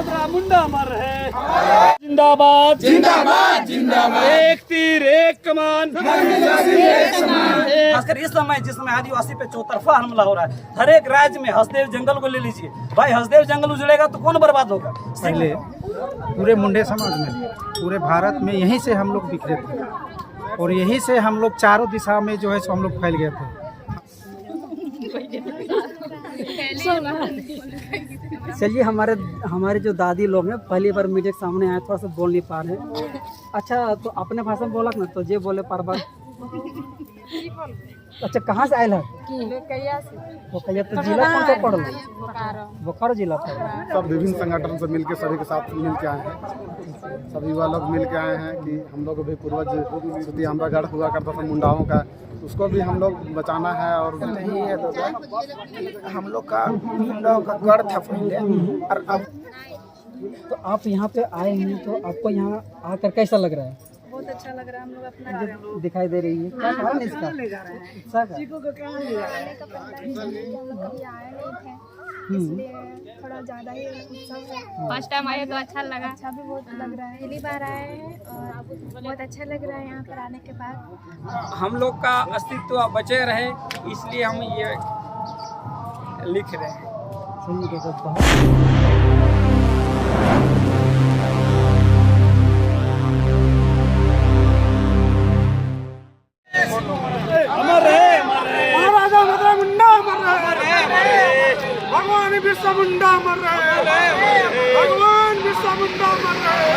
मदरा मुंडा मर रहे। जिंदाबाद जिंदाबाद जिंदाबाद। एक तीर एक कमान। खासकर इस समय जिस समय आदिवासी पे चौतरफा हमला हो रहा है, हर एक राज्य में हसदेव जंगल को ले लीजिए भाई, हसदेव जंगल उजड़ेगा तो कौन बर्बाद होगा। पहले पूरे मुंडे समाज में, पूरे भारत में यहीं से हम लोग बिखरे थे और यहीं से हम लोग चारों दिशा में जो है सो हम लोग फैल गए थे। चलिए, हमारे जो दादी लोग हैं पहली बार मीडिया के सामने आए, थोड़ा सा बोल नहीं पा रहे हैं। अच्छा, तो अपने भाषा में बोला ना, तो ये बोले पर बार। अच्छा, कहाँ से आयल है? वो कहिया तो जिला कौन सा पढ़ लो? बोकारो जिला था। सब विभिन्न संगठन से मिलके सभी के साथ मिल के आए हैं, सभी युवा लोग मिल के आए हैं कि हम लोग भी पूर्वज सूती अम्बागढ़ हुआ करता था मुंडाओं का, उसको भी हम लोग बचाना है। और नहीं है दादा, हम लोग का मुंडाओं का गढ़ था पहले, और अब तो आप यहाँ पे आए हैं, तो आपको यहाँ आकर कैसा लग रहा है? बहुत अच्छा लग रहा है। हम लोग अपना दिखाई दे रही है, क्या कारण है इसका? आने का पता नहीं, हम लोग कभी आए नहीं थे, इसलिए थोड़ा ज़्यादा ही उत्सव है। फर्स्ट टाइम आए तो अच्छा लगा। अच्छा भी बहुत लग रहा है, पहली बार आए हैं और बहुत अच्छा लग रहा है यहाँ पर आने के बाद। हम लोग का अस्तित्व बचे रहे, इसलिए हम ये लिख रहे हैं। सुनिए तो बहुत अमर रहे, अमर रहे। महाराजा मदरा मुंडा मर रहे, भगवान बिरसा मुंडा मर रहे, भगवान बिरसा मुंडा मर रहे।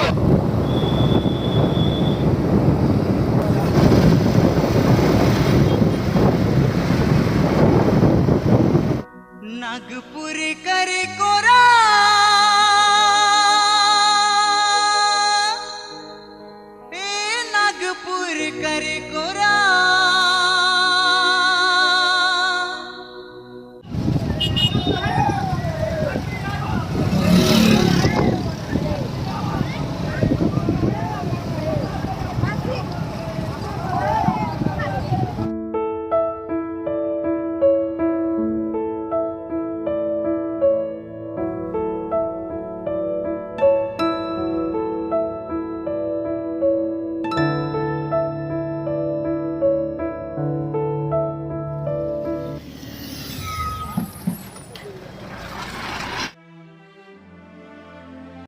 नागपुर करे कोरा, नागपुर करे कोरा।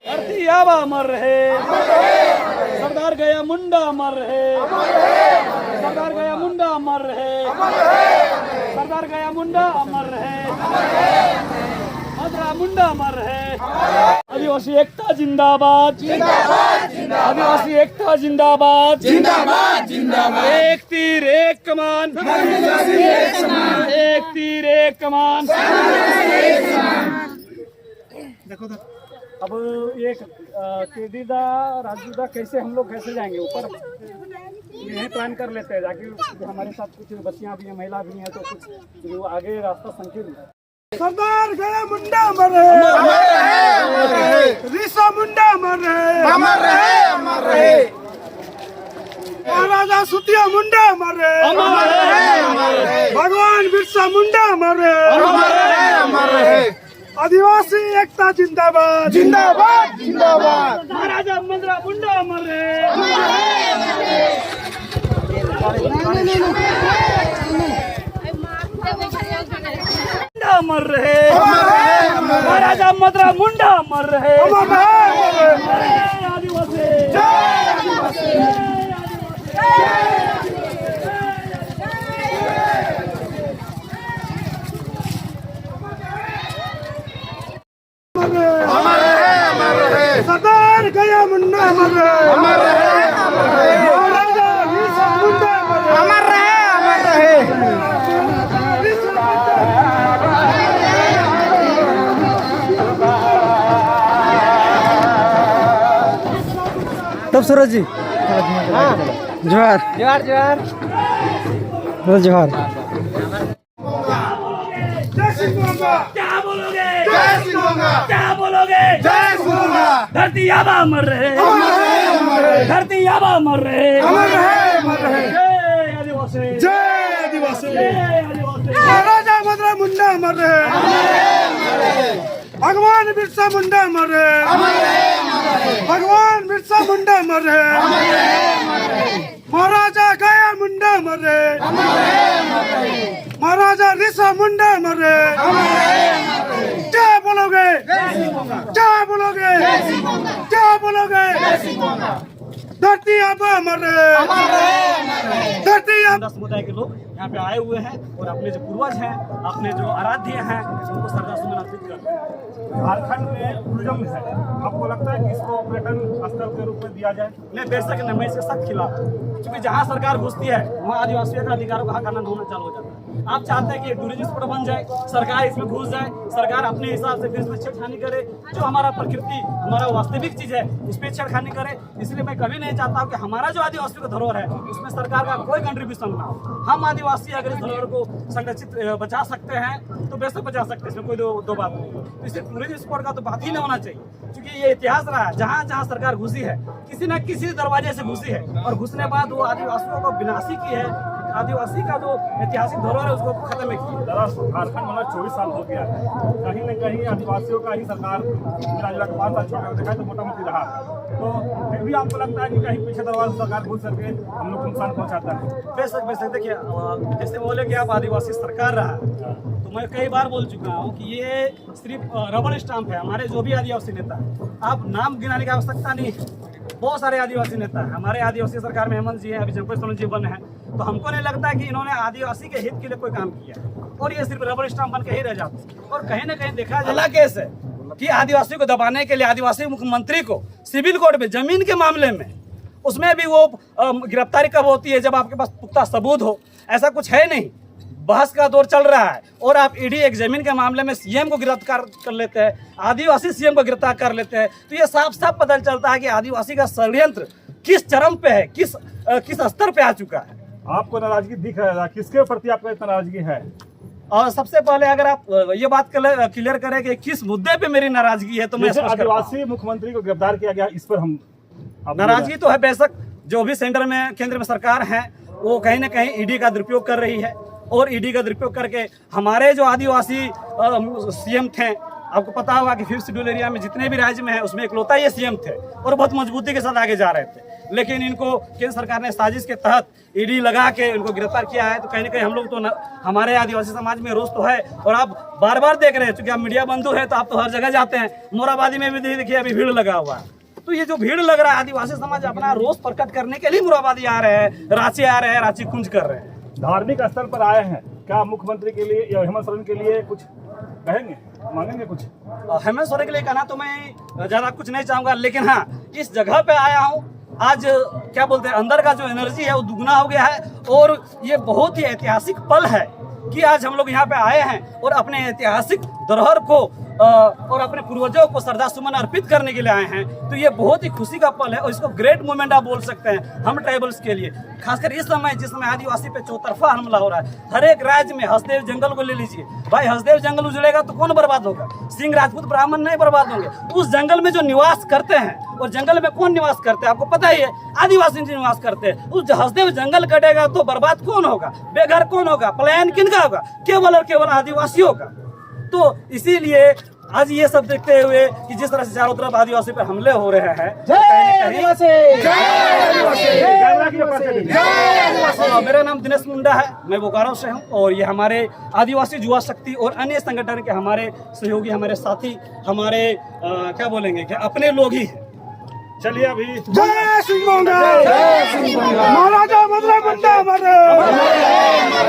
धरती आबा मर रहे, सरदार गया मुंडा मर रहे, सरदार गया मुंडा मर रहे, सरदार गया मुंडा मर रहे, मदरा मुंडा मर रहे। आदिवासी एकता जिंदाबाद, आदिवासी एकता जिंदाबाद, एक तीर एक कमान, एक तीर एक कमान। देखो अब ये केडीदा राजूदा कैसे हम लोग कैसे जाएंगे ऊपर, यही प्लान कर लेते हैं, ताकि हमारे साथ कुछ बच्चियां भी हैं, महिला भी हैं, तो कुछ जो आगे रास्ता संकीर्ण है। सरदार गया मुंडा मर रहे, ऋषा मुंडा मर रहे, महाराजा सुतिया मुंडा मर रहे, भगवान बिरसा मुंडा मर रहे। आदिवासी एकता जिंदाबाद जिंदाबाद जिंदाबाद। महाराजा मदरा मुंडा मर रहे, मुंडा मर रहे, महाराजा मदरा मुंडा मर रहे। आदिवासी सरदार गया मुंडा मर रहे, महाराजा बिरसा मुंडा मर रहे। तब सूरज जी जोहार जोहार जोहार जोहार। क्या बोलोगे, क्या बोलोगे? धरती आबा मर रहे, धरती आबा मर रहे। जय आदिवासी, जय आदिवासी। जय आदिवासी। महाराजा मदरा मुंडा मर रहे, भगवान बिरसा मुंडा मरे, भगवान बिरसा मुंडा मरे, महाराजा गया मुंडा मरे, महाराजा रिसा मुंडा मरे, क्या बोलोगे, क्या बोलोगे, क्या बोलोगे, धरती आबा मरे, धरती आबा। समुदाय के लोग यहाँ पे आए हुए हैं और अपने जो पूर्वज हैं, अपने जो आराध्य हैं, उनको श्रद्धासुमन अर्पित कर रहे हैं। झारखंड में टूरिज्म है, आपको लगता है कि इसको पर्यटन स्थल के रूप में दिया जाए? नहीं, बेशक नहीं, मैं इसके सख्त खिलाफ हूँ। क्योंकि जहाँ सरकार घुसती है वहाँ आदिवासियों का अधिकारों का हक आनंद होना चालू हो जाता है। आप चाहते हैं कि ये टूरिज्म स्पॉट बन जाए, सरकार इसमें घुस जाए, सरकार अपने हिसाब से फिर इसमें छेड़खानी करे, जो हमारा प्रकृति, हमारा वास्तविक चीज है उस पर छेड़खानी करे। इसलिए मैं कभी नहीं चाहता हूँ कि हमारा जो आदिवासियों का धरोहर है उसमें सरकार का कोई कंट्रीब्यूशन ना हो। हम आदिवासी अगर इस धरोहर को संरक्षित बचा सकते हैं तो बेशक बचा सकते हैं, इसमें कोई दो बात नहीं। तो इसलिए टूरिज्म स्पॉट का तो बात ही नहीं होना चाहिए, क्योंकि ये इतिहास रहा है, जहाँ जहाँ सरकार घुसी है किसी न किसी दरवाजे से घुसी है और घुसने बाद वो आदिवासियों को विनाशी की है, आदिवासी का जो ऐतिहासिक धरोहर है उसको खत्म किया। झारखंड वाला 24 साल हो गया है, कहीं न कहीं आदिवासियों का ही सरकार मिला जुला के 5 साल छोड़ देखा तो मोटा मोटी रहा। तो फिर भी आपको लगता है कि कहीं पीछे दरवाजा सरकार घुस करके हम लोग को नुकसान पहुँचाता है? बेशक देखिए, जैसे बोले कि आप आदिवासी सरकार रहा, तो मैं कई बार बोल चुका हूँ कि ये सिर्फ रबड़ स्टाम्प है। हमारे जो भी आदिवासी नेता है, आप नाम गिनाने की आवश्यकता नहीं है, बहुत सारे आदिवासी नेता हैं हमारे। आदिवासी सरकार में हेमंत जी हैं, अभी जगपत सोरेन जी बने हैं, तो हमको नहीं लगता है कि इन्होंने आदिवासी के हित के लिए कोई काम किया और ये सिर्फ रबड़ स्टाम्प बन के ही रह जाते। और कहीं ना कहीं देखा जाए केस है कि आदिवासी को दबाने के लिए आदिवासी मुख्यमंत्री को सिविल कोर्ट में जमीन के मामले में उसमें भी वो गिरफ्तारी कब होती है, जब आपके पास पुख्ता सबूत हो। ऐसा कुछ है नहीं, बहस का दौर चल रहा है और आप ईडी एक जमीन के मामले में सीएम को गिरफ्तार कर लेते हैं, आदिवासी सीएम को गिरफ्तार कर लेते हैं। तो ये साफ साफ पता चलता है कि आदिवासी का षड्यंत्र किस चरम पे है, किस स्तर पे आ चुका है। आपको नाराजगी दिख रहा है, किसके प्रति आपको इतना नाराजगी है? और सबसे पहले अगर आप ये बात क्लियर करें कि किस मुद्दे पे मेरी नाराजगी है, तो मैं आदिवासी मुख्यमंत्री को गिरफ्तार किया गया, इस पर हम नाराजगी तो है। बेशक जो भी सेंटर में केंद्र में सरकार है वो कहीं ना कहीं ईडी का दुरुपयोग कर रही है और ईडी का दुरुपयोग करके हमारे जो आदिवासी सीएम थे, आपको पता होगा कि 5th शेड्यूल एरिया में जितने भी राज्य में है उसमें इकलौता ये सीएम थे और बहुत मजबूती के साथ आगे जा रहे थे। लेकिन इनको केंद्र सरकार ने साजिश के तहत ईडी लगा के इनको गिरफ्तार किया है। तो कहीं ना कहीं हम लोग तो हमारे आदिवासी समाज में रोष तो है और आप बार बार देख रहे हैं, क्योंकि आप मीडिया बंधु है तो आप तो हर जगह जाते हैं। मोराबादी में भी देखिए अभी भीड़ लगा हुआ है। तो ये जो भीड़ लग रहा है, आदिवासी समाज अपना रोष प्रकट करने के लिए मोराबादी आ रहे हैं, रांची आ रहे हैं, रांची कुंज कर रहे हैं। धार्मिक स्थल पर आए हैं, क्या मुख्यमंत्री के लिए या हेमंत सोरेन के लिए कुछ कहेंगे, मांगेंगे कुछ? हेमंत सोरेन के लिए कहना तो मैं ज्यादा कुछ नहीं चाहूंगा, लेकिन हाँ, इस जगह पे आया हूँ आज, क्या बोलते हैं, अंदर का जो एनर्जी है वो दुगना हो गया है और ये बहुत ही ऐतिहासिक पल है कि आज हम लोग यहाँ पे आए हैं और अपने ऐतिहासिक धरोहर को और अपने पूर्वजों को श्रद्धासुमन अर्पित करने के लिए आए हैं। तो ये बहुत ही खुशी का पल है और इसको ग्रेट मोमेंट आप बोल सकते हैं हम ट्राइबल्स के लिए, खासकर इस समय जिस समय आदिवासी पे चौतरफा हमला हो रहा है। हर एक राज्य में हसदेव जंगल को ले लीजिए भाई, हसदेव जंगल उजड़ेगा तो कौन बर्बाद होगा? सिंह राजपूत ब्राह्मण नहीं बर्बाद होंगे। उस जंगल में जो निवास करते हैं, और जंगल में कौन निवास करते हैं आपको पता ही है, आदिवासी निवास करते हैं। उस हसदेव जंगल कटेगा तो बर्बाद कौन होगा, बेघर कौन होगा, पलायन किनका होगा? केवल और केवल आदिवासियों का। तो इसीलिए आज ये सब देखते हुए कि जिस तरह से चारों तरफ आदिवासी पर हमले हो रहे हैं, मेरा नाम दिनेश मुंडा है, मैं बोकारो से हूँ और ये हमारे आदिवासी युवा शक्ति और अन्य संगठन के हमारे सहयोगी, हमारे साथी, हमारे क्या बोलेंगे कि अपने लोग ही हैं। चलिए अभी जय सिंह महाराजा मदरा मुंडा मरे,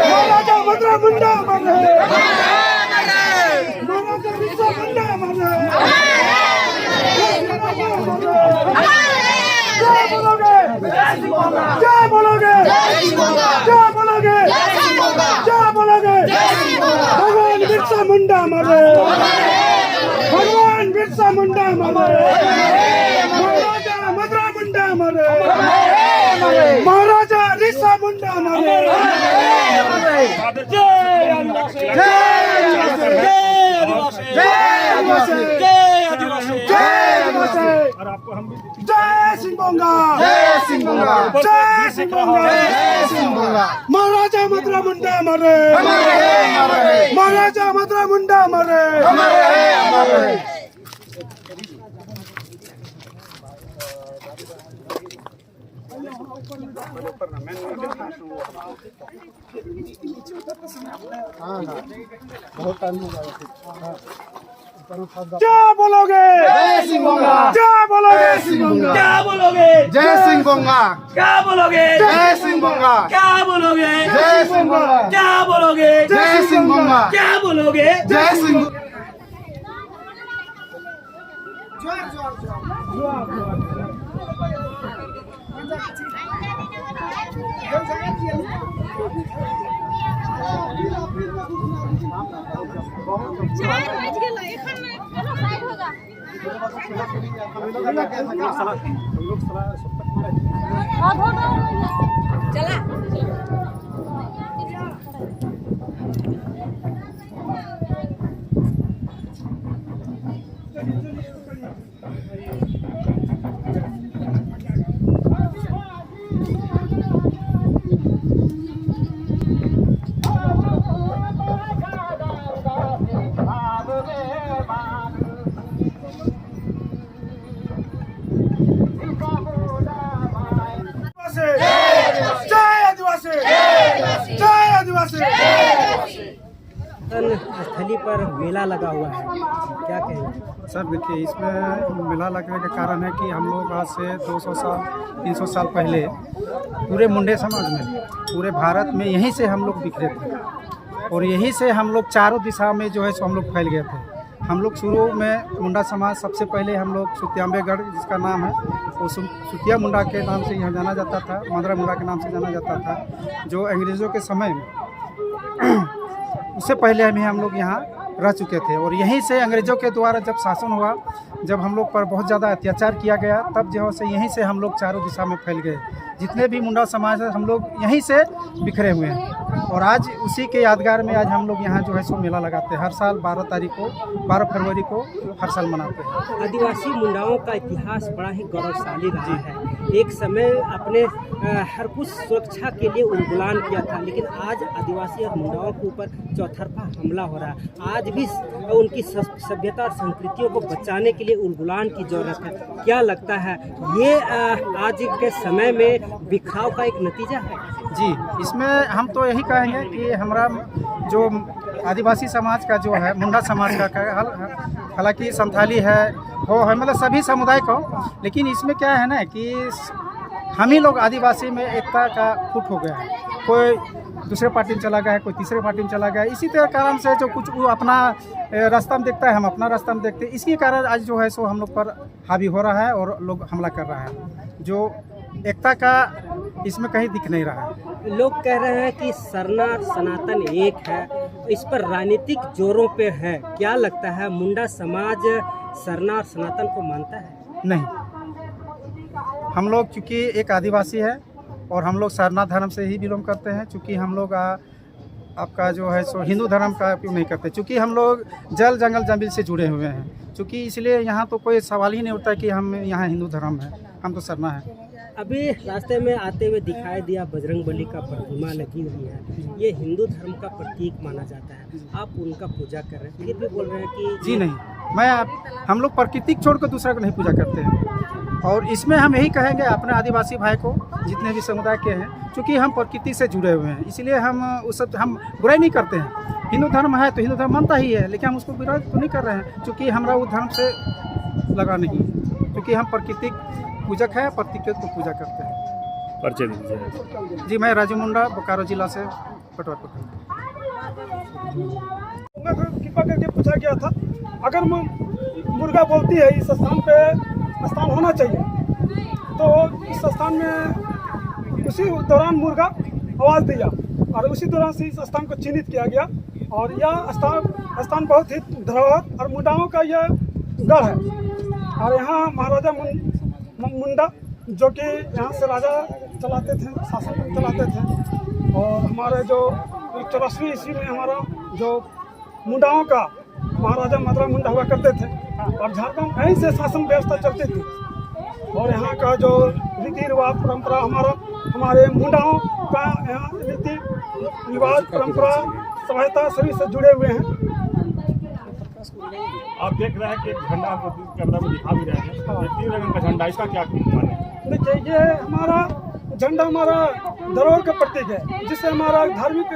महाराजा मदरा मुंडा मरे, महाराजा बिरसा मुंडा मरे। जय बोलोगे, जय बोलोगे, जय बोलोगे, जय बोलोगे। भगवान बिरसा मुंडा मरे, भगवान बिरसा मुंडा मरे, महाराजा मदरा मुंडा मरे, महाराजा रिसा मुंडा मरे। जय आदिवासी, जय आदिवासी, जय आदिवासी, जय आदिवासी, जय आदिवासी। और आपको हम भी जय सिंह बोंगा, जय सिंह बोंगा, जय सिंह बोंगा, जय सिंह बोंगा। महाराजा मदरा मुंडा मरे, हमारे महाराजा मदरा मुंडा मरे, हमारे क्या बोलोगे? जय सिंह बोंगा, क्या बोलोगे? जय सिंह बोंगा, क्या बोलोगे? जय सिंह बोंगा, क्या बोलोगे? जय सिंह बोंगा, क्या बोलोगे? जय सिंह बोंगा, क्या बोलोगे? जय सिंह बोंगा, क्या बोलोगे? जय सिंह स्थली पर मेला लगा हुआ है, क्या कहेंगे? सर देखिए, इसमें मेला लगने का कारण है कि हम लोग आज से 200 साल 300 साल पहले पूरे मुंडे समाज में, पूरे भारत में यहीं से हम लोग बिखरे थे और यहीं से हम लोग चारों दिशा में जो है सो हम लोग फैल गए थे। हम लोग शुरू में मुंडा समाज, सबसे पहले हम लोग सुतियांबेगढ़ जिसका नाम है वो सुतिया मुंडा के नाम से यहाँ जाना जाता था, मदरा मुंडा के नाम से जाना जाता था, जो अंग्रेज़ों के समय में उससे पहले हम लोग यहाँ रह चुके थे। और यहीं से अंग्रेज़ों के द्वारा जब शासन हुआ, जब हम लोग पर बहुत ज़्यादा अत्याचार किया गया, तब जो है यहीं से हम लोग चारों दिशा में फैल गए। जितने भी मुंडा समाज है हम लोग यहीं से बिखरे हुए हैं और आज उसी के यादगार में आज हम लोग यहाँ जो है सो मेला लगाते हैं। हर साल 12 फरवरी को हर साल मनाते हैं। आदिवासी मुंडाओं का इतिहास बड़ा ही गौरवशाली रहा है। एक समय अपने हर कुछ सुरक्षा के लिए उलगुलान किया था, लेकिन आज आदिवासी और मुंडाओं के ऊपर चौतरफा हमला हो रहा है। आज भी उनकी सभ्यता और संस्कृतियों को बचाने के लिए उलगुलान की जरूरत है। क्या लगता है ये आज के समय में बिखराव का एक नतीजा है? जी, इसमें हम तो यही कहेंगे कि हमारा जो आदिवासी समाज का जो है, मुंडा समाज का हालांकि संथाली है मतलब सभी समुदाय को, लेकिन इसमें क्या है ना कि हम ही लोग आदिवासी में एकता का फुट हो गया है। कोई दूसरे पार्टी में चला गया है, कोई तीसरे पार्टी में चला गया है। इसी तरह कारण से जो कुछ वो अपना रास्ता में देखता है, हम अपना रास्ता में देखते हैं। इसी कारण आज जो है सो हम लोग पर हावी हो रहा है और लोग हमला कर रहा है। जो एकता का इसमें कहीं दिख नहीं रहा है। लोग कह रहे हैं कि सरना सनातन एक है, इस पर राजनीतिक जोरों पे है। क्या लगता है मुंडा समाज सरना और सनातन को मानता है? नहीं, हम लोग चूँकि एक आदिवासी है और हम लोग सरना धर्म से ही बिलोंग करते हैं। चूँकि हम लोग आपका जो है सो हिंदू धर्म का उपयोग नहीं करते, चूँकि हम लोग जल जंगल जमीन से जुड़े हुए हैं। चूँकि इसलिए यहाँ तो कोई सवाल ही नहीं उठता कि हम यहाँ हिंदू धर्म है, हम तो सरना है। अभी रास्ते में आते हुए दिखाई दिया बजरंगबली का प्रतिमा लगी हुई है, ये हिंदू धर्म का प्रतीक माना जाता है। आप उनका पूजा कर रहे हैं, फिर भी बोल रहे हैं कि जी नहीं, हम लोग प्रकृति छोड़ कर दूसरा को नहीं पूजा करते हैं। और इसमें हम यही कहेंगे अपने आदिवासी भाई को, जितने भी समुदाय के हैं, क्योंकि हम प्रकृति से जुड़े हुए हैं, इसलिए हम बुराई नहीं करते हैं। हिंदू धर्म है तो हिंदू धर्म मानता ही है, लेकिन हम उसको बुराई तो नहीं कर रहे हैं, क्योंकि हमारा वो धर्म से लगा नहीं, क्योंकि हम प्रकृति पूजक है, प्रकृति को पूजा करते हैं। परिचय दीजिए। जी, मैं राजू मुंडा, बोकारो जिला से पटवा। कृपा करके पूछा गया था, अगर मुर्गा बोलती है इस स्थान पे स्थान होना चाहिए, तो इस स्थान में उसी दौरान मुर्गा आवाज़ दिया और उसी दौरान से इस स्थान को चिन्हित किया गया। और यह स्थान बहुत ही धरोहर और मुंडाओं का यह गढ़ है। और यहाँ महाराजा मुंडा जो कि यहाँ से राजा चलाते थे, शासन चलाते थे। और हमारे जो 84वीं ईस्वी में हमारा जो मुंडाओं का महाराजा मदरा मुंडा हुआ करते थे और झारखंड यहीं से शासन व्यवस्था चलती थी। और यहाँ का जो रीति रिवाज परंपरा हमारे मुंडाओं का यहाँ रीति रिवाज परंपरा सभ्यता सभी से जुड़े हुए हैं। आप देख रहे हैं कि एक झंडा आपको कैमरा में दिखा भी रहे हैं, ये 3 रंग का झंडा, इसका क्या माने? देखिए ये हमारा झंडा हमारा धरोहर का प्रतीक है, जिसे हमारा धार्मिक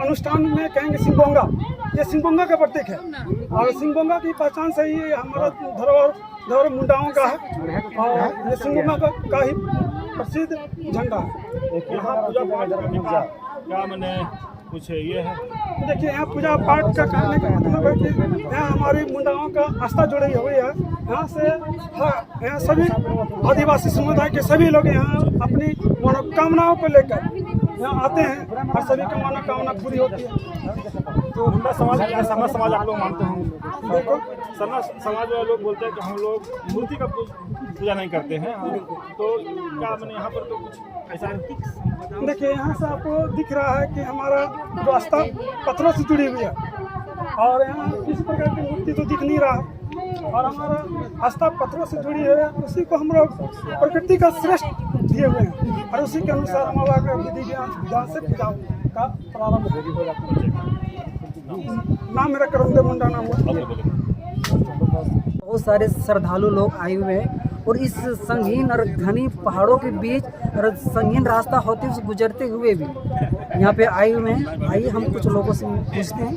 अनुष्ठान में कहेंगे सिंगबोंगा, ये सिंगबोंगा का प्रतीक है। और सिंगबोंगा की पहचान से ही हमारा धरोहर मुंडाओं का है और ये सिंगबोंगा का ही प्रसिद्ध झंडा है। यहाँ पूजा पाठ करने का क्या मैंने कुछ ये है? देखिए यहाँ पूजा पाठ का करने का मतलब है कि यहाँ हमारी मुंडाओं का आस्था जुड़ी हुई है। यहाँ से यहाँ सभी आदिवासी समुदाय के सभी लोग यहाँ अपनी मनोकामनाओं को लेकर यहाँ आते हैं और सभी की मनोकामना पूरी होती है। तो मुंडा समाज सरना समाज आप लोग मानते हैं? देखो सरना समाज वाले लोग बोलते हैं कि हम लोग मूर्ति का पूजा नहीं करते हैं, तो क्या मैंने यहाँ पर तो कुछ ऐसा है? देखिए यहाँ से आपको दिख रहा है कि हमारा जो आस्था पत्थरों से जुड़ी हुई है और यहाँ किसी प्रकार की मूर्ति तो दिख नहीं रहा है और हमारा आस्था पत्थरों से जुड़ी है, उसी को हम लोग प्रकृति का श्रेष्ठ दिए हुए हैं और उसी के अनुसार हमारा विधि विधान से पूजा का प्रारंभ हो जाता है। नाम मेरा करमदेव मुंडा नाम हुआ। बहुत सारे श्रद्धालु लोग आए हुए हैं और इस संगीन और घनी पहाड़ों के बीच और संगीन रास्ता होते हुए गुजरते हुए भी यहाँ पे आए हुए हैं। आइए हम कुछ लोगों से पूछते हैं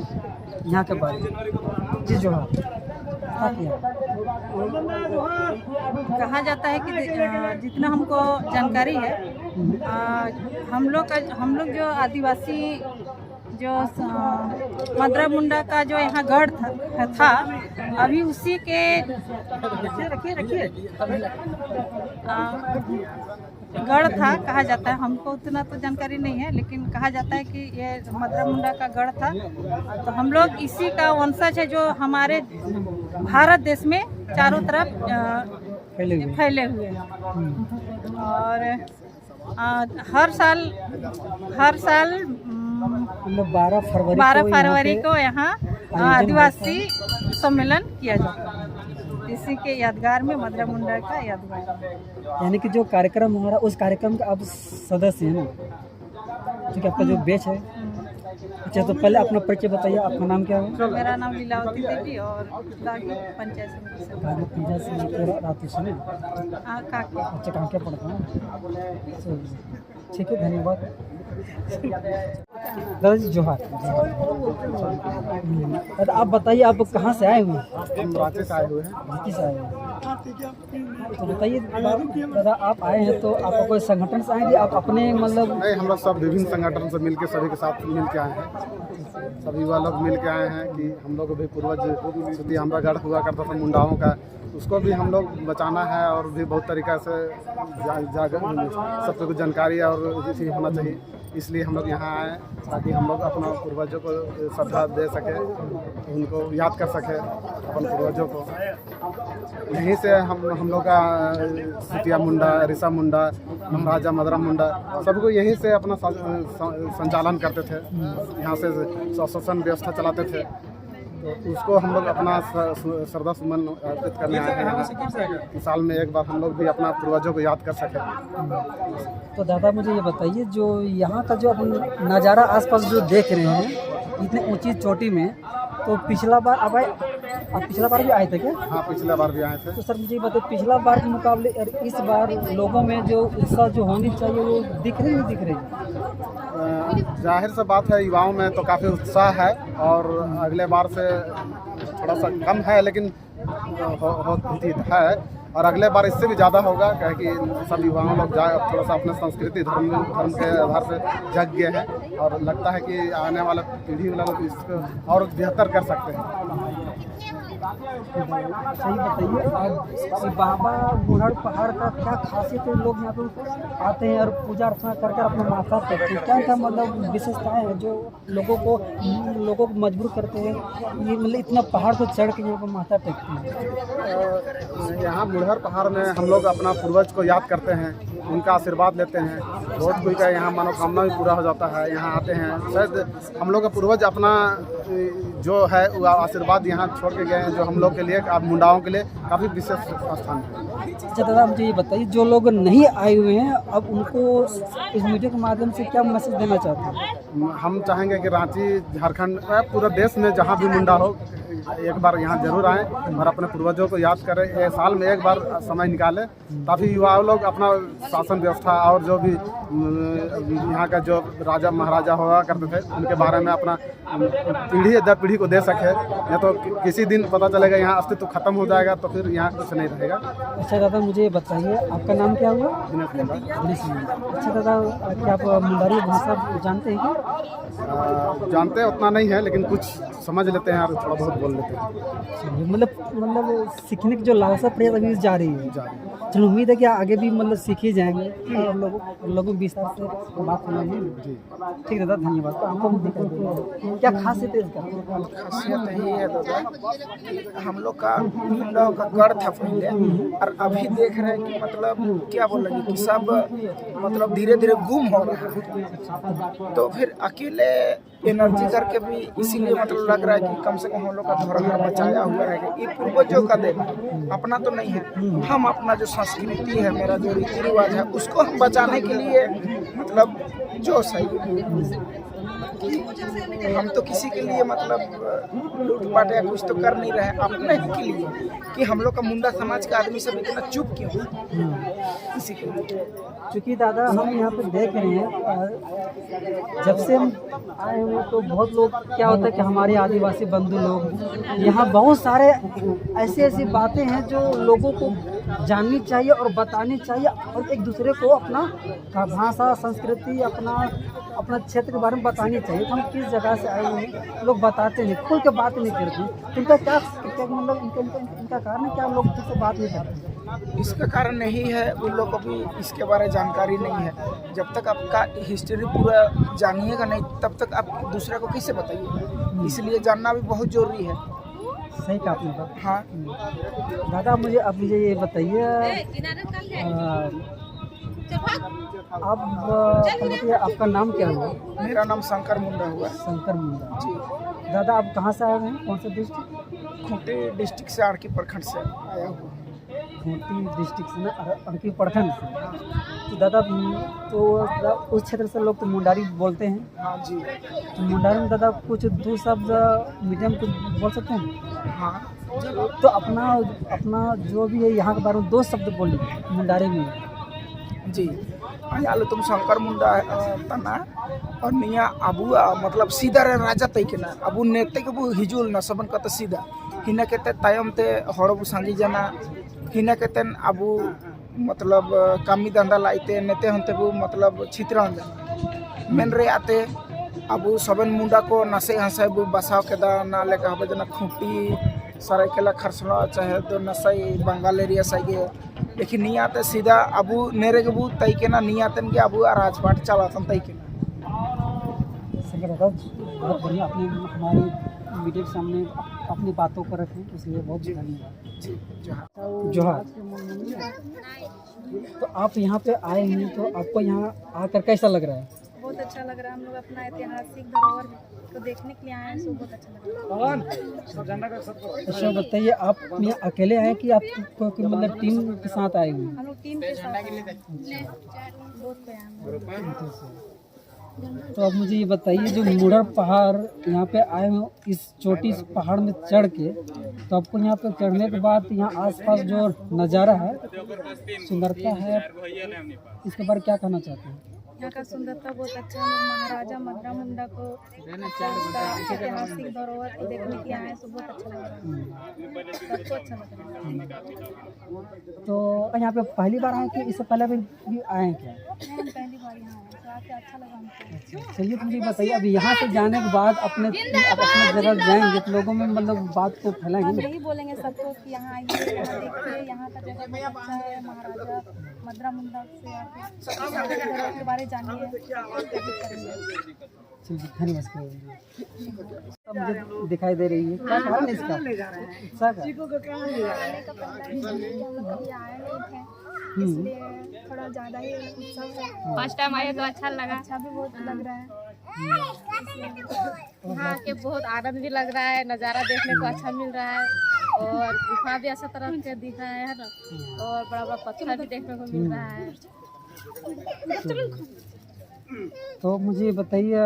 यहाँ के बारे में। जी जोहार। कहा जाता है कि जितना हमको जानकारी है, हम लोग जो आदिवासी जो मदरा मुंडा का जो यहाँ गढ़ था अभी उसी के रखिए गढ़ था कहा जाता है। हमको उतना तो जानकारी नहीं है, लेकिन कहा जाता है कि ये मदरा मुंडा का गढ़ था। तो हम लोग इसी का वंशज है जो हमारे भारत देश में चारों तरफ फैले हुए हैं। और हर साल 12 फरवरी को यहाँ आदिवासी सम्मेलन किया जाता है। इसी के यादगार में मदरा मुंडा का यादगार, यानी कि जो कार्यक्रम हो रहा है उस कार्यक्रम का आप सदस्य हैं ना, क्योंकि आपका जो बैच है। अच्छा, तो पहले अपना परिचय बताइए, आपका नाम क्या है? मेरा नाम लीलावती देवी और पंचायत समिति राती सुने। अच्छा, कहाँ क्या पढ़ता हूँ। ठीक है, धन्यवाद दादा जी। जोहार। दादा आप बताइए, आप कहाँ से आए हुए हैं? हम रांची से आए हुए हैं। रांची से आए हैं। तो बताइए दादा, आप आए हैं तो आप कोई संगठन से आएंगे, आप अपने मतलब? नहीं, हम लोग सब विभिन्न संगठन से मिलकर सभी के साथ मिल के आए हैं। सभी युवा लोग मिल के आए हैं कि हम लोग भी पूर्वज सुधी हमारा गढ़ हुआ करता था मुंडाओं का, उसको भी हम लोग बचाना है और भी बहुत तरीक़ा से सबको कुछ जानकारी और इसी होना चाहिए। इसलिए हम लोग यहाँ आए ताकि हम लोग अपना पूर्वजों को श्रद्धा दे सके, उनको याद कर सके अपन पूर्वजों को। यहीं से हम लोग का सिटिया मुंडा, रिसा मुंडा, महाराजा मदरा मुंडा सबको यहीं से अपना संचालन करते थे। यहाँ से शासन व्यवस्था चलाते थे, तो उसको हम लोग अपना श्रद्धा सुमन अर्पित करने आए हैं। साल में एक बार हम लोग भी अपना पूर्वजों को याद कर सकें। तो दादा मुझे ये बताइए, जो यहाँ का जो अपन नज़ारा आसपास जो देख रहे हैं इतनी ऊंची चोटी में, तो पिछला बार आप पिछला बार भी आए थे क्या? हाँ, पिछला बार भी आए थे। तो सर मुझे ये बताइए, पिछला बार के मुकाबले और इस बार लोगों में जो उत्साह जो होनी चाहिए वो दिख रही नहीं दिख रही? जाहिर सा बात है, युवाओं में तो काफ़ी उत्साह है और अगले बार से थोड़ा सा कम है, लेकिन होती है और अगले बार इससे भी ज़्यादा होगा, क्या कि सब युवाओं लोग थोड़ा सा अपने संस्कृति धर्म के आधार से जग गए हैं और लगता है कि आने वाला पीढ़ी वाला लोग इसको और बेहतर कर सकते हैं। सही बताइए, आप बाबा बुढ़ाड़ पहाड़ का क्या खासियत है? लोग यहाँ पर आते हैं और पूजा अर्चना करके अपना माथा टेकते हैं। क्या क्या मतलब विशेषताएँ हैं जो लोगों को मजबूर करते हैं ये मतलब इतना पहाड़ को चढ़ के यहाँ पर माथा टेकते हैं? यहाँ बुढ़ाड़ पहाड़ में हम लोग अपना पूर्वज को याद करते हैं उनका आशीर्वाद लेते हैं। बहुत कोई का यहाँ मनोकामना भी पूरा हो जाता है, यहाँ आते हैं। शायद हम लोग का पूर्वज अपना जो है वो आशीर्वाद यहाँ छोड़ के गए हैं, जो हम लोग के लिए, आप मुंडाओं के लिए काफ़ी विशेष स्थान है। अच्छा दादा, मुझे ये बताइए, जो लोग नहीं आए हुए हैं अब उनको इस मीडिया के माध्यम से क्या मैसेज देना चाहते हैं? हम चाहेंगे कि रांची, झारखंड, पूरे देश में जहाँ भी मुंडा हो, एक बार यहाँ जरूर आएँ और अपने पूर्वजों को याद करें। ये साल में एक बार समय निकालें ताकि युवा लोग अपना शासन व्यवस्था और जो भी यहाँ का जो राजा महाराजा हुआ करते थे उनके बारे में अपना पीढ़ी दर पीढ़ी को दे सके। या तो किसी दिन पता चलेगा यहाँ अस्तित्व खत्म हो जाएगा तो फिर यहाँ कुछ नहीं रहेगा। अच्छा दादा, मुझे ये बताइए, आपका नाम क्या हुआ? दिनेश मुंडा। अच्छा दादा, क्या आप मुंडारी भाषा जानते हैं क्या? जानते हैं, उतना नहीं है, लेकिन कुछ समझ लेते हैं और थोड़ा बहुत बोल लेते हैं। मतलब सीखने की जो लालसा प्रयास अभी जा रही है। चलो, उम्मीद है कि आगे भी मतलब सीखे जाएंगे और लोगों विस्तार से बात होगी। ठीक है दादा, धन्यवाद। तो आपको क्या खासियत है इसका? खासियत यही है दादा कि हम लोग का मुंडाओं का गढ़ था पहले, और अभी देख रहे हैं कि मतलब क्या बोलेंगे कि सब मतलब धीरे धीरे गुम हो रहा है। तो फिर अकेले एनर्जी करके भी इसीलिए मतलब लग रहा है कि कम से कम हम लोग का धरोहर बचाया हुआ है। ये पूर्वजों का देन, अपना तो नहीं है। हम अपना जो संस्कृति है, मेरा जो रीति रिवाज है, उसको हम बचाने के लिए मतलब जो सही कि हम तो किसी के लिए मतलब लूटपाट या कुछ तो कर नहीं रहे, अपने के लिए कि हम लोग का मुंडा समाज का आदमी सब इतना चुप क्यों किसी के लिए। चूँकि दादा हम यहाँ पे देख रहे हैं, जब से हम आए हुए तो बहुत लोग क्या होता है कि हमारे आदिवासी बंधु लोग यहाँ बहुत सारे ऐसी बातें हैं जो लोगों को जाननी चाहिए और बतानी चाहिए, और एक दूसरे को अपना भाषा, संस्कृति, अपना क्षेत्र के बारे में बतानी चाहिए। तो हम किस जगह से आए हुए हैं लोग बताते नहीं, खुल के बात नहीं करते। इनका क्या मतलब इनका कारण है, क्या लोग किससे बात नहीं करते? इसका कारण यही है, उन लोग को भी इसके बारे में जानकारी नहीं है। जब तक आपका हिस्ट्री पूरा जानिएगा नहीं, तब तक आप दूसरे को कैसे बताइए। इसलिए जानना भी बहुत जरूरी है। सही कहा आपने बात। हाँ दादा, मुझे ये बताइए, आपका नाम क्या हुआ? मेरा नाम शंकर मुंडा हुआ। शंकर मुंडा जी। दादा, आप कहाँ से आए हैं? कौन सा डिस्ट्रिक्ट? खूंटी डिस्ट्रिक्ट से, आड़की प्रखंड से आया हूँ। खूंटी डिस्ट्रिक्ट से ना, आड़की प्रखंड से। तो दादा, तो उस क्षेत्र से लोग तो मुंडारी बोलते हैं। हाँ जी। तो मुंडारी में दादा कुछ दो शब्द मीडियम को बोल सकते हैं? हाँ। तो अपना जो भी है यहाँ के बारे में दो शब्द बोलिए मुंडारी में। जी। आयालो तुम शंकर मुंडा तना और निया अबू मतलब सीधा रे राजा तई केना अबू नेते के बु हिजुल न सबन कत सीधा हिना केते तायम ते हड़बू सांगी जाना हिना केतन अबू मतलब कामी धंधा लाइते नेते हंते बु मतलब छित्रा मेन रे आते अबू सबन मुंडा को नसे हंसे बु बसाव केदा ना लेका हबे जना खूंटी सरायकेला खरसला चाहे तो नसाई बंगाल एरिया साइगे, लेकिन नहीं आते सीधा अबू नेरे के बू तई के ना नहीं आते के अबू राजपाट चलातन तई के ना। बहुत बढ़िया, आपने हमारे मीडिया के सामने अपनी बातों को रखें, इसलिए बहुत धन्यवाद। जोहार। तो आप यहाँ पे आए हैं, तो आपको यहाँ आकर कैसा लग रहा है? बहुत अच्छा लग रहा है। हम लोग अपना ऐतिहासिक धरोहर को देखने के लिए आए हैं, सो बहुत अच्छा लग रहा है। अच्छा बताइए, आप यहाँ अकेले आए कि आप मतलब टीम के साथ आए हुए? हम लोग टीम के साथ बहुत पे आए। तो अब मुझे ये बताइए, जो मुड़र पहाड़ यहाँ पे आए हो, इस चोटी पहाड़ में चढ़ के, तो आपको यहाँ पे चढ़ने के बाद यहाँ आसपास जो नज़ारा है, सुंदरता है, इसके बारे में क्या कहना चाहते हैं? यहाँ का सुंदरता बहुत अच्छा है। महाराजा मदरा मुंडा को ऐतिहासिक धरोहर को देखने के लिए आए, तो बहुत अच्छा लग रहा है, सबको अच्छा लग रहा है। तो यहाँ पे पहली बार आए कि इससे पहले भी आए हैं क्या? हम पहली बार यहाँ आए, तो आके अच्छा लगा हमको। चलिए, तो मुझे बताइए, अभी यहाँ से जाने के बाद अपने जगह जाएंगे तो लोगों में मतलब बात को फैलाएंगे। हम यही बोलेंगे सबको कि यहाँ आइए, यहाँ देखिए, यहाँ का जगह बहुत अच्छा है। महाराजा मदरा मुंडा से आके के बारे जानिए। चलिए धन्यवाद। मुझे दिखाई दे रही है, क्या कारण है इसका? उत्साह का? आने का पहला ही कभी आए नहीं थे, इसलिए थोड़ा ज़्यादा ही उत्सव है। फर्स्ट टाइम आए तो अच्छा लगा। अच्छा भी बहुत लग रहा है। यहाँ के बहुत आनंद भी लग रहा है, नज़ारा देखने को अच्छा मिल रहा है और गुफा भी अच्छा तरह से दिख रहा है ना, और बड़ा बड़ा पत्थर भी देखने को मिल रहा है। तो मुझे बताइए,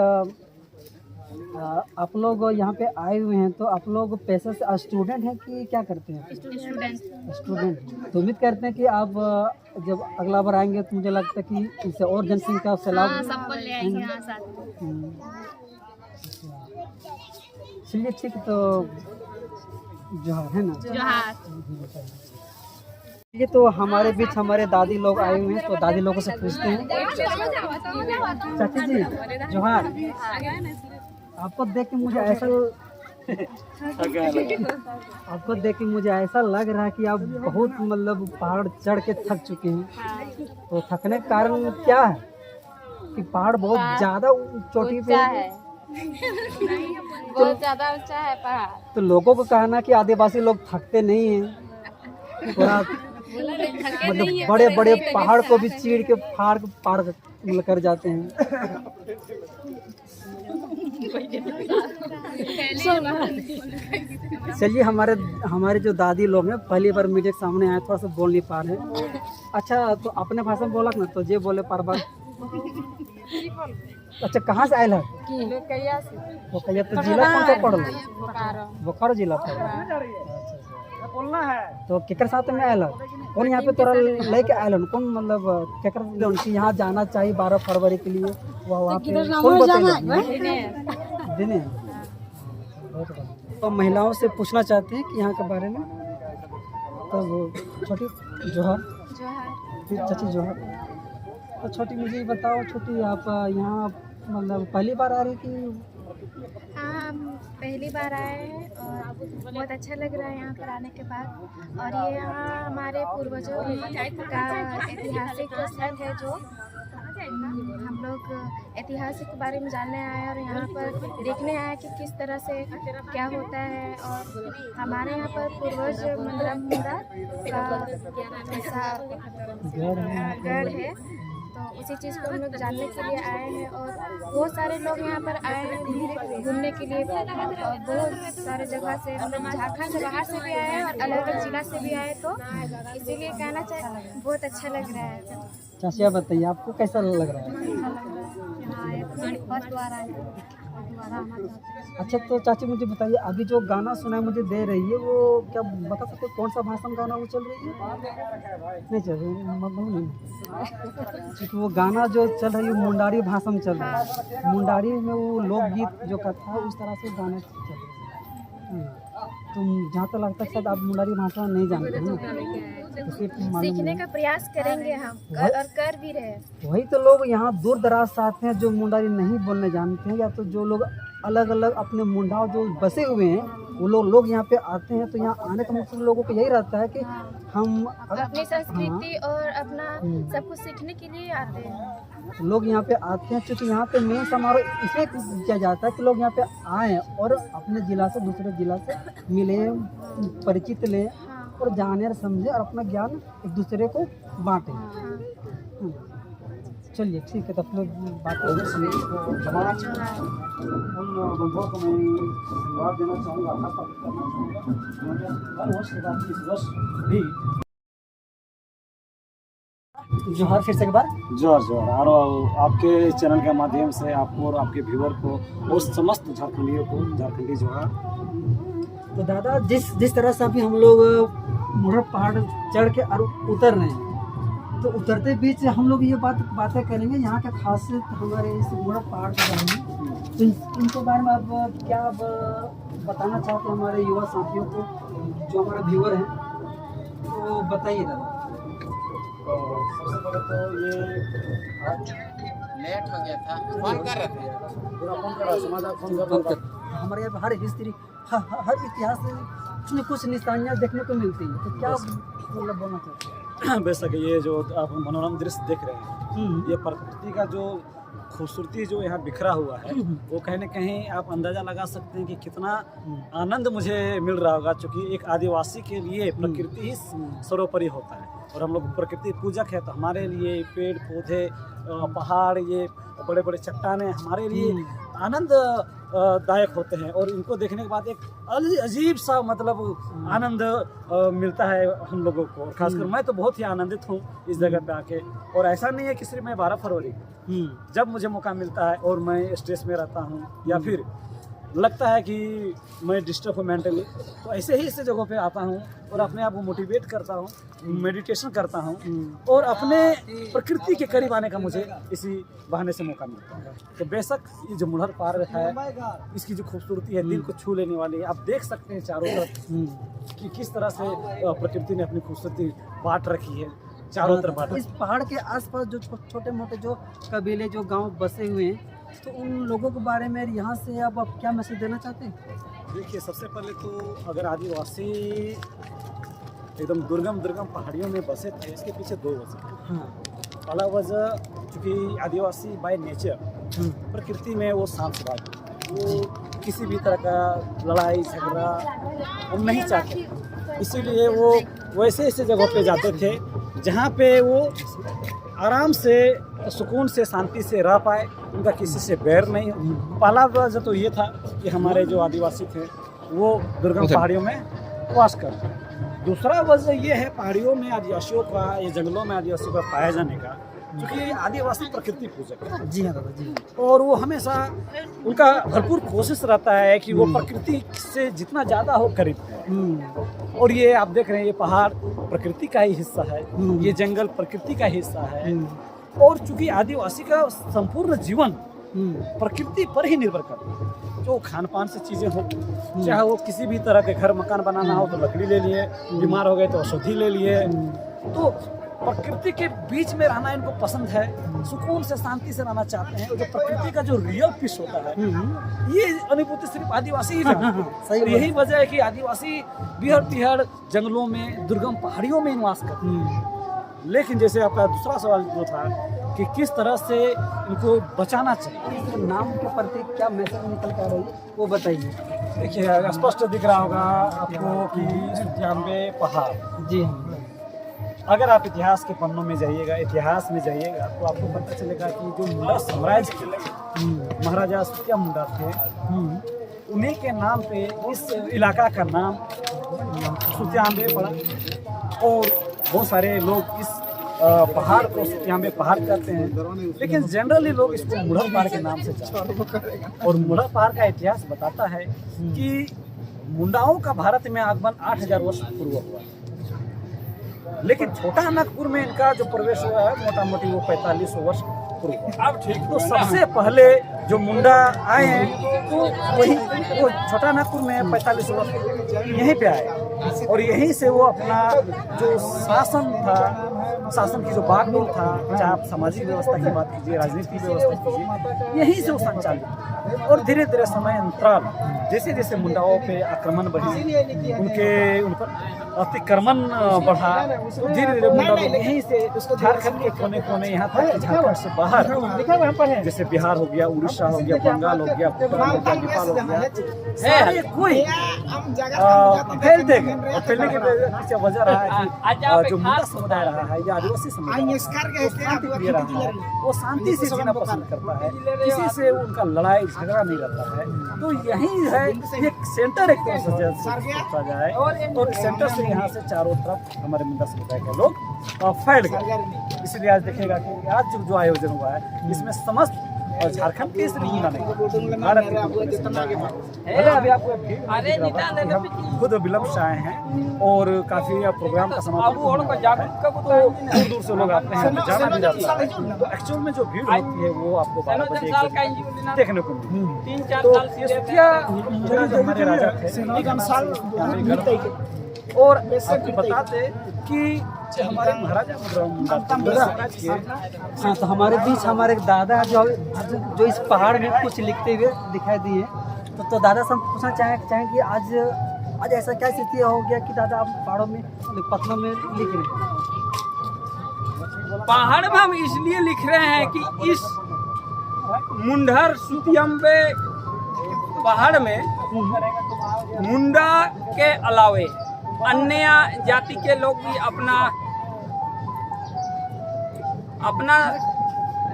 आप लोग यहाँ पे आए हुए हैं तो आप लोग पैसे से स्टूडेंट हैं कि क्या करते हैं? स्टूडेंट। तो उम्मीद करते हैं कि आप जब अगला बार आएंगे तो मुझे लगता है कि इससे और जनसंख्या से लाभ सबको ले आएंगे यहाँ साथ में। चलिए ठीक, तो जोहार है ना। जोहार। ये तो हमारे बीच हमारे दादी लोग आए हुए हैं, तो दादी लोगों से पूछते हैं। चाची जी जोहार, आपको देख के मुझे ऐसा आपको देख के मुझे ऐसा लग रहा है कि आप बहुत मतलब पहाड़ चढ़ के थक चुके हैं। तो थकने का कारण क्या है? कि पहाड़ बहुत ज़्यादा चोटी पे है। बहुत ज़्यादा ऊंचा है पहाड़। तो लोगों को कहना कि आदिवासी लोग थकते नहीं हैं, थोड़ा मतलब बड़े बड़े पहाड़ को भी चीड़ के फाड़ पार कर जाते हैं। चलिए, हमारे जो दादी लोग हैं पहली बार मीडिया के सामने आए, थोड़ा सा बोल नहीं पा रहे हैं। अच्छा, तो अपने भाषा में बोला ना, तो ये बोले पर बार। अच्छा, कहाँ से आयल है? वो कहिया तो जिला कौन सा पढ़? बोकारो जिला पढ़। बोलना है तो केकर साथ में आयल? कौन यहाँ पे तोरा लेके आयल? कौन मतलब केकर उनकी यहाँ जाना चाहिए 12 फरवरी के लिए? वहाँ पे कौन बताएगा? दिने। तो महिलाओं से पूछना चाहते हैं कि यहाँ के बारे में। तो वो छोटी जोहार। चाची जोहार। तो छोटी मुझे ये बताओ, छोटी आप यहाँ मतलब पहली बार आ रही थी? हाँ, हम पहली बार आए हैं और बहुत अच्छा लग रहा है यहाँ पर आने के बाद। और ये यहाँ हमारे पूर्वजों का ऐतिहासिक स्थल है, जो हम लोग ऐतिहासिक के बारे में जानने आए हैं और यहाँ पर देखने आए कि किस तरह से क्या होता है। और हमारे यहाँ पर पूर्वज मंदरम मुंडा का ऐसा गढ़ है, तो उसी चीज़ को हम लोग जानने के लिए आए हैं। और बहुत सारे लोग यहाँ पर आए हैं घूमने के लिए, और बहुत सारे जगह से, मतलब झारखंड से बाहर से भी आए हैं और अलग अलग जिला से भी आए। तो इसीलिए कहना चाहिए बहुत अच्छा लग रहा है। चाचिया बताइए, आपको कैसा लग रहा है? फर्स्ट बार आए। अच्छा, तो चाची मुझे बताइए, अभी जो गाना सुना है मुझे दे रही है, वो क्या बता सकते कौन सा भाषा में गाना वो चल रही है? नहीं चल रही है, क्योंकि वो गाना जो चल रही है मुंडारी भाषा में चल रहा है। मुंडारी में वो लोकगीत जो कथा है उस तरह से गाना चल रहा है। तुम जहाँ तक लगता है शायद आप मुंडारी भाषा नहीं जानते हैं, सीखने का प्रयास करेंगे हम, और कर भी रहे। वही तो लोग यहाँ दूर दराज से आते हैं जो मुंडारी नहीं बोलने जानते हैं, या तो जो लोग अलग अलग अपने मुंडाओं जो बसे हुए हैं वो लोग यहाँ पे आते हैं। तो यहाँ आने का मकसद लोगों को यही रहता है कि हम अपनी संस्कृति और अपना सब कुछ सीखने के लिए आते हैं। लोग यहाँ पे आते हैं, क्योंकि यहाँ पे मेन समारोह इसलिए किया जाता है कि लोग यहाँ पे आएँ और अपने ज़िला से दूसरे ज़िला से मिले, परिचित लें और जाने और समझे और अपना ज्ञान एक दूसरे को बांटें। चलिए ठीक है, तो अपने बात उन बंधुओं को मैं धन्यवाद देना चाहूँगा, आभार प्रकट करना चाहूँगा। हर वर्ष के बाद इस वर्ष भी जोहार फिर से एक बार। जोहार। और आपके चैनल के माध्यम से आपको और आपके व्यूअर को और समस्त झारखंडियों को झारखंडी जोहार। तो दादा, जिस तरह से अभी हम लोग मुढ़र पहाड़ चढ़ के और उतर रहे हैं, तो उतरते बीच हम लोग ये बातें करेंगे यहाँ का खासियत हमारे इस मुढ़र पहाड़ के बारे में। तो इनके बारे में आप क्या बताना चाहते हैं हमारे युवा साथियों को जो हमारे व्यूअर हैं, तो बताइए दादा। सबसे पहले तो ये लेट हो गया था, फोन कर रहे थे, पूरा फोन कर रहा, फोन कर हमारे यहाँ हर हिस्ट्री हर इतिहास से कुछ न कुछ निशानियाँ देखने को मिलती हैं। तो क्या मतलब बोलना चाहते हैं? बेशक ये जो आप मनोरम दृश्य देख रहे हैं, ये प्रकृति का जो खूबसूरती जो यहाँ बिखरा हुआ है वो कहीं ना कहीं आप अंदाज़ा लगा सकते हैं कि कितना आनंद मुझे मिल रहा होगा, क्योंकि एक आदिवासी के लिए प्रकृति ही सर्वोपरि होता है और हम लोग प्रकृति पूजक है। तो हमारे लिए पेड़ पौधे, पहाड़, ये बड़े बड़े चट्टाने हमारे लिए आनंद दायक होते हैं और इनको देखने के बाद एक अजीब सा मतलब आनंद मिलता है हम लोगों को। खासकर मैं तो बहुत ही आनंदित हूँ इस जगह पे आके। और ऐसा नहीं है कि सिर्फ मैं 12 फरवरी जब मुझे मौका मिलता है और मैं स्ट्रेस में रहता हूँ या फिर लगता है कि मैं डिस्टर्ब हूँ मेंटली, तो ऐसे ही ऐसे जगहों पे आता हूँ और अपने आप को मोटिवेट करता हूँ, मेडिटेशन करता हूँ और अपने प्रकृति के करीब आने का मुझे इसी बहाने से मौका मिलता है। तो बेशक ये जो मुढ़र पार्क है, इसकी जो खूबसूरती है दिल को छू लेने वाली है। आप देख सकते हैं चारों तरफ कि किस तरह से प्रकृति ने अपनी खूबसूरती बांट रखी है चारों तरफ। इस पहाड़ के आसपास जो छोटे मोटे जो कबीले, जो गांव बसे हुए हैं, तो उन लोगों के बारे में यहाँ से आप क्या मैसेज देना चाहते हैं? देखिए, सबसे पहले तो अगर आदिवासी एकदम दुर्गम पहाड़ियों में बसे थे, इसके पीछे 2 वजह। पहला वजह, चूँकि आदिवासी बाय नेचर प्रकृति में वो शांत स्वभाव, वो किसी भी तरह का लड़ाई झगड़ा वो नहीं चाहते, इसीलिए वो वैसे ऐसे जगहों पे जाते थे जहाँ पे वो आराम से सुकून से शांति से रह पाए, उनका किसी से बैर नहीं हो। पहला वजह तो ये था कि हमारे जो आदिवासी थे वो दुर्गम पहाड़ियों में वास करते। दूसरा वजह ये है पहाड़ियों में आदिवासियों का, ये जंगलों में आदिवासियों का पाए जाने का, क्योंकि आदिवासी प्रकृति पूजक है। जी हाँ दादा जी। और वो हमेशा उनका भरपूर कोशिश रहता है कि वो प्रकृति से जितना ज़्यादा हो करीब है। और ये आप देख रहे हैं, ये पहाड़ प्रकृति का ही हिस्सा है, ये जंगल प्रकृति का हिस्सा है। और चूंकि आदिवासी का संपूर्ण जीवन प्रकृति पर ही निर्भर करता है, जो खान पान से चीज़ें हो, चाहे वो किसी भी तरह के घर मकान बनाना हो तो लकड़ी ले लिए, बीमार हो गए तो औषधि ले लिए। तो प्रकृति के बीच में रहना इनको पसंद है, सुकून से शांति से रहना चाहते हैं। और जो प्रकृति का जो रियल पीस होता है, ये अनुभूति सिर्फ आदिवासी ही जानते हैं। यही वजह है कि आदिवासी बिहड़ तिहड़ जंगलों में, दुर्गम पहाड़ियों में निवास करते हैं। लेकिन जैसे आपका दूसरा सवाल जो था कि किस तरह से इनको बचाना चाहिए, इस नाम के प्रति क्या मैसेज निकल कर रही है वो बताइए। देखिए, स्पष्ट दिख रहा होगा आपको कि 97 पहाड़। जी हाँ। अगर आप इतिहास के पन्नों में जाइएगा, इतिहास में जाइएगा, तो आपको पता चलेगा कि जो मुंडा साम्राज्य के महाराजा सत्या मुंडा थे, उन्हीं के नाम पे इस इलाका का नाम 97 पड़ा। और बहुत सारे लोग इस पहाड़ को 97 पहाड़ कहते हैं, लेकिन जनरली लोग इसको मुढ़र पहाड़ के नाम से जानते हैं। और मुढ़र पहाड़ का इतिहास बताता है कि मुंडाओं का भारत में आगमन 8000 वर्ष पूर्व हुआ, लेकिन छोटा नागपुर में इनका जो प्रवेश हुआ है मोटा मोटी वो 4500 वर्ष पूर्व। अब ठीक, तो सबसे पहले जो मुंडा आए हैं तो वही वो छोटा नागपुर में 4500 वर्ष यहीं पे आए, और यहीं से वो अपना जो शासन था, शासन की जो बागडोर था, चाहे आप सामाजिक व्यवस्था की बात कीजिए, राजनीतिक व्यवस्था कीजिए, यहीं से वो संचालित। और धीरे धीरे समय अंतराल जैसे जैसे मुंडाओं पे आक्रमण बढ़ी, उन पर अतिक्रमण बढ़ा, धीरे धीरे मुंडा लोग यहीं से झारखंड के कोने कोने यहाँ तक झारखंड से बाहर, जैसे बिहार हो गया, उड़ीसा हो गया, बंगाल हो गया, नेपाल हो गया, सारे कोई फैल देगा। और फैलने के पीछे वजह रहा है कि जो मुंडा समुदाय रहा है या आदिवासी समुदाय शांति प्रिय रहा है, वो शांति से जीना पसंद करता है, किसी से उनका लड़ाई झगड़ा नहीं रहता है। तो यही है एक सेंटर, एक तरह से सोचा जाए, और सेंटर से यहाँ से चारों तरफ हमारे मुंडा समुदाय के लोग फैल गए। इसलिए आज देखिएगा कि आज जो आयोजन हुआ है, इसमें समस्त झारखंड के सिर्फ मुंडा नहीं, भारत के अभी आपको खुद विलम्ब से आए हैं और काफी प्रोग्राम का समापन दूर दूर से लोग आते हैं, जाना भी जाता है। तो एक्चुअल में जो भीड़ होती है वो आपको 12 बजे 1 बजे देखने को मिलती है। तो ये सत्या मुंडा जो हमारे राजा थे, और आपको बताते कि हमारे महाराजा हाँ, तो हमारे बीच हमारे दादा जो इस पहाड़ में कुछ लिखते हुए दिखाई दिए, तो दादा से हम पूछना चाहें कि आज ऐसा क्या स्थिति हो गया कि दादा आप पहाड़ों में, पत्थरों में लिख रहे हैं? पहाड़ में हम इसलिए लिख रहे हैं कि इस मुंडहर सुतियम्बे पहाड़ में मुंडा के अलावे अन्य जाति के लोग भी अपना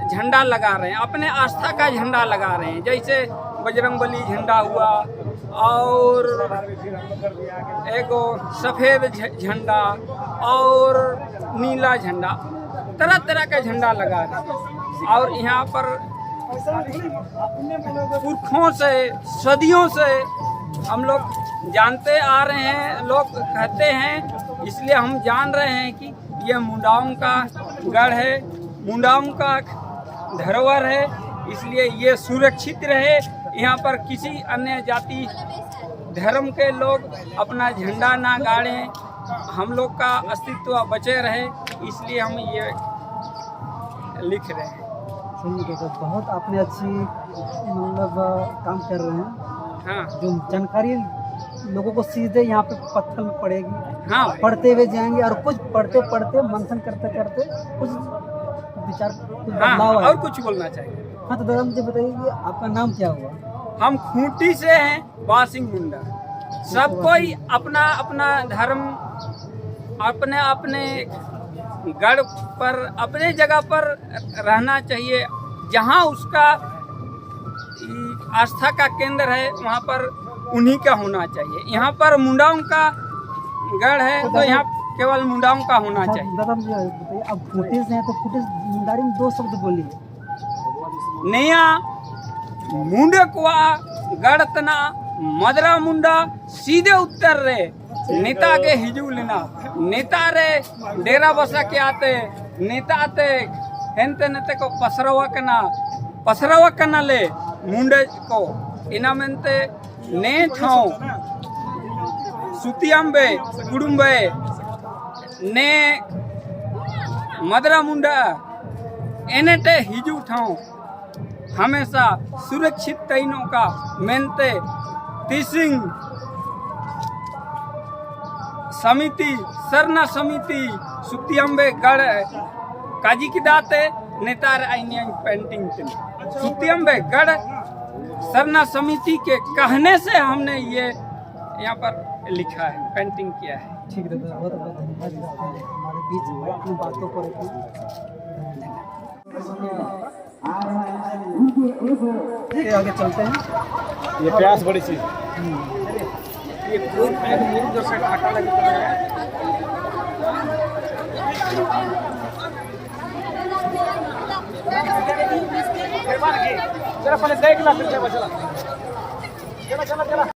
झंडा लगा रहे हैं, अपने आस्था का झंडा लगा रहे हैं। जैसे बजरंगबली झंडा हुआ और एक सफ़ेद झंडा और नीला झंडा, तरह तरह का झंडा लगा रहे हैं। और यहाँ पर पुरखों से सदियों से हम लोग जानते आ रहे हैं, लोग कहते हैं, इसलिए हम जान रहे हैं कि ये मुंडाओं का गढ़ है, मुंडाओं का धरोहर है, इसलिए ये सुरक्षित रहे। यहाँ पर किसी अन्य जाति धर्म के लोग अपना झंडा ना गाड़ें, हम लोग का अस्तित्व बचे रहे, इसलिए हम ये लिख रहे हैं। बहुत आपने अच्छी मतलब काम कर रहे हैं। हाँ, जो जानकारी लोगों को सीधे यहाँ पे पत्थर में पड़ेगी। हाँ, पढ़ते हुए जाएंगे और कुछ पढ़ते पढ़ते मंथन करते करते कुछ विचार बदलाव और कुछ बोलना चाहिए। हाँ, तो दादा मुझे बताइए कि आपका नाम क्या हुआ? हम खूंटी से हैं, बासिंग मुंडा। सब कोई अपना अपना धर्म अपने अपने गढ़ पर, अपने जगह पर रहना चाहिए। जहाँ उसका आस्था का केंद्र है वहाँ पर उन्हीं का होना चाहिए। यहाँ पर मुंडाओं का गढ़ है तो यहाँ केवल मुंडाओं का होना चाहिए। दादा मुझे बताइए, अब खूंटी से हैं तो खूंटी मुंडारी में 2 शब्द बोलिए। नया मुंडे कुआ गढ़तना मदरा मुंडा सीधे उत्तर रे नेता के हिजू लेना नेता रे डेरा बसा के आते नेता आते हेंते नेते को पसरवा कना ले मुंडे को इनामेंते ने ठाओ सुतियम्बे कुडुम्बे ने मदरा मुंडा एनेटे हिजू ठाओ हमेशा सुरक्षित तैनों का मेनते तिसिंग समिति सरना समिति सुतियम्बे गढ़ काजी की दाते नेतार आइनियन पेंटिंग सुतियम्बे गढ़ सरना समिति के कहने से हमने ये यहाँ पर लिखा है, पेंटिंग किया है। ठीक है दादा, बहुत बहुत धन्यवाद हमारे बीच अपनी बातों को रखने। आगे चलते हैं। ये प्यास बड़ी चीज ये फूल जो से घाटा लगी जरा पहले देख ला फिर चला चला चला चला।